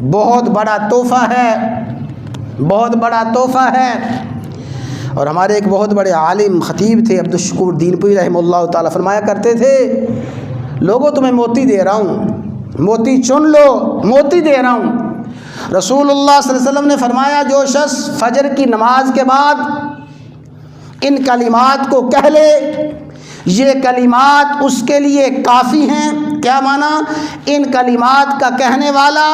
बहुत बड़ा तोहफ़ा है, बहुत बड़ा तोहफ़ा है। और हमारे एक बहुत बड़े आलिम ख़तीब थे अब्दुल शकूर दीनपुरी रहमतुल्लाह ताला, फरमाया करते थे, लोगों तुम्हें मोती दे रहा हूँ, मोती चुन लो, मोती दे रहा हूँ। रसूलुल्लाह सल्लल्लाहु अलैहि वसल्लम ने फरमाया, जो शख्स फजर की नमाज के बाद इन कलिमात को कह ले, ये कलिमात उसके लिए काफ़ी हैं। क्या माना? इन कलिमात का कहने वाला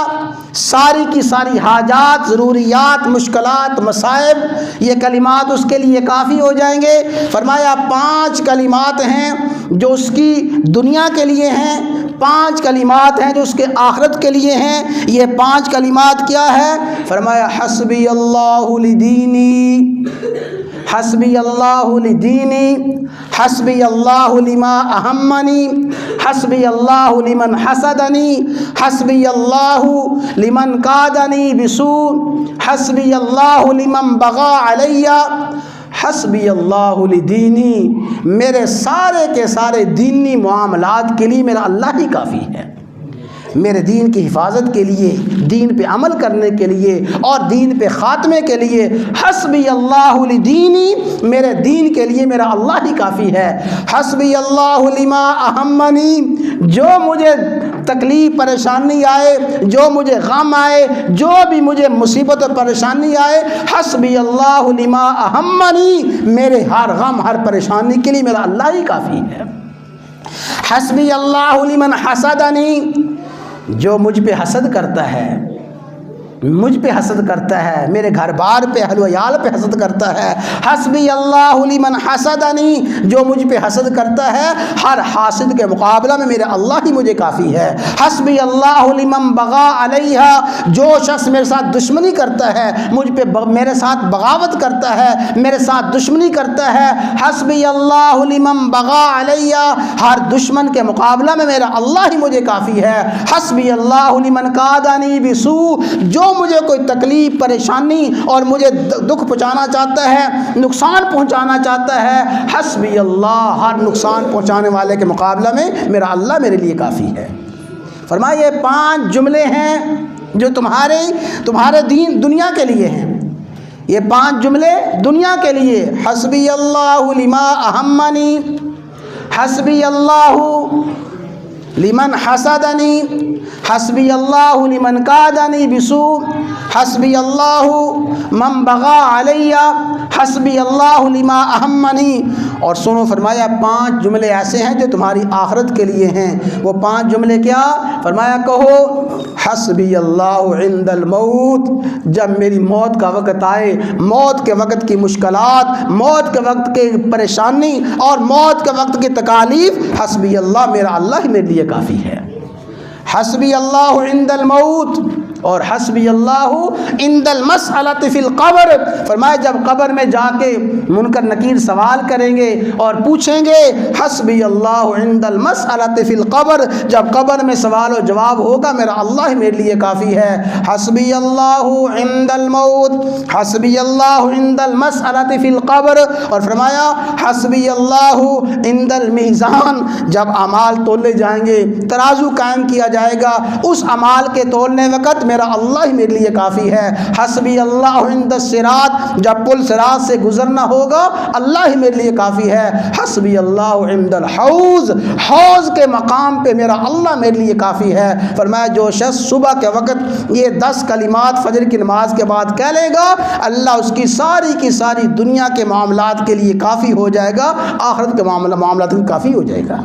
सारी की सारी हाजात, ज़रूरियात, मुश्किलात, मसाइब, ये कलिमात उसके लिए काफ़ी हो जाएंगे। फरमाया 5 कलिमात हैं जो उसकी दुनिया के लिए हैं, 5 कलिमात हैं जो उसके आखिरत के लिए हैं। ये 5 कलिमात क्या है? फरमाया हस्बी अल्लाहु लिदीनी, हस्बी अल्लाहु लिदीनी, हस्बी अल्लाहु लिमा अहम्मनी, हस्बी अल्लाहु लिमन हसदनी, हस्बी अल्लाहु लिमन कादनी बिसू, हस्बी अल्लाहु लिमन बगा अलैया, हस्बी अल्लाहु लिदीनी। मेरे सारे के सारे दीनी मामलात के लिए मेरा अल्लाह ही काफ़ी है। मेरे दीन की हिफाजत के लिए, दीन पे अमल करने के लिए और दीन पे ख़ात्मे के लिए हस्बी अल्लाहु लिदीनी, मेरे दीन के लिए मेरा अल्लाह ही काफ़ी है। हस्बी अल्लाहु लिमा अहम्मनी, जो मुझे तकलीफ़ परेशानी आए, जो मुझे गम आए, जो भी मुझे मुसीबत और परेशानी आए, हस्बी अल्लाहु लिमा अहम्मनी, मेरे हर गम हर परेशानी के लिए मेरा अल्लाह ही काफ़ी है। हस्बी अल्लाहु लिमन हसदनी, जो मुझ पे हसद करता है, मुझ पे हसद करता है, मेरे घर बार पे, अहल वयाल पे हसद करता है। हस्बी अल्लाहु लिमन हसदनी, जो मुझ पे हसद करता है, हर हासिद के मुकाबला में मेरे अल्लाह ही मुझे काफ़ी है। हस्बी अल्लाहु लिमन बगा अलैहा, जो शख्स मेरे साथ दुश्मनी करता है, मुझ पे मेरे साथ बगावत करता है, मेरे साथ दुश्मनी करता है, हस्बी अल्लाहु लिमन बगा अलैया, हर दुश्मन के मुकाबला में मेरा अल्लाह ही मुझे काफ़ी है। हस्बी अल्लाहु लिमन कादनी बिसू, जो मुझे कोई तकलीफ परेशानी और मुझे दुख पहुंचाना चाहता है, नुकसान पहुंचाना चाहता है, हस्बी अल्लाह, हर नुकसान पहुंचाने वाले के मुकाबला में मेरा अल्लाह मेरे लिए काफ़ी है। फरमाया ये 5 जुमले हैं जो तुम्हारे दीन दुनिया के लिए हैं। ये 5 जुमले दुनिया के लिए, हस्बी अल्लाहु लिमा अहम्मनी, हस्बी अल्लाहु लिमन हसदनी, हस्बी अल्लाहु लिमन कादनी बिसू, हस्बी अल्लाहु मन बगा अलैया, हस्बी अल्लाहु लिमा अहम्मनी। और सुनो, फरमाया 5 जुमले ऐसे हैं जो तुम्हारी आखिरत के लिए हैं। वो 5 जुमले क्या? फरमाया कहो हस्बी अल्लाहु इंदल मौत, जब मेरी मौत का वक़्त आए, मौत के वक़्त की मुश्किलात, मौत के वक़्त की परेशानी और मौत के वक़्त की तकालीफ, हस्बी अल्लाह, मेरा अल्लाह ही मेरे लिए काफ़ी है। हस्बी अल्लाहु इंदल मौत और हस्बी अल्लाहु इंदल मसअलति फिल क़ब्र, फरमाया जब कब्र में जाके मुनकर नकीर सवाल करेंगे और पूछेंगे, हस्बी अल्लाहु इंदल मसअलति फिल क़ब्र, जब कब्र में सवाल और जवाब होगा, मेरा अल्लाह ही मेरे लिए काफ़ी है। हस्बी अल्लाहु इंदल मौत, हस्बी अल्लाहु इंदल मसअलति फिल क़ब्र, और फरमाया हस्बी अल्लाहु इंदल मीज़ान, जब अमाल तोले जाएंगे, तराजू कायम किया जाएगा, उस अमाल के तोलने वक़्त मेरा अल्लाह ही मेरे लिए काफ़ी है। हस्बी अल्लाह इंद सिरात, जब पुल सिरात से गुजरना होगा, अल्लाह ही मेरे लिए काफ़ी है। हस्बी अल्लाह इंदल हौज़, हौज़ के मकाम पे मेरा अल्लाह मेरे लिए काफ़ी है। फरमाया जो शख्स सुबह के वक़्त ये 10 कलिमात फजर की नमाज के बाद कह लेगा, अल्लाह उसकी सारी की सारी दुनिया के मामलात के लिए काफ़ी हो जाएगा, आखिरत के मामलात में काफ़ी हो जाएगा।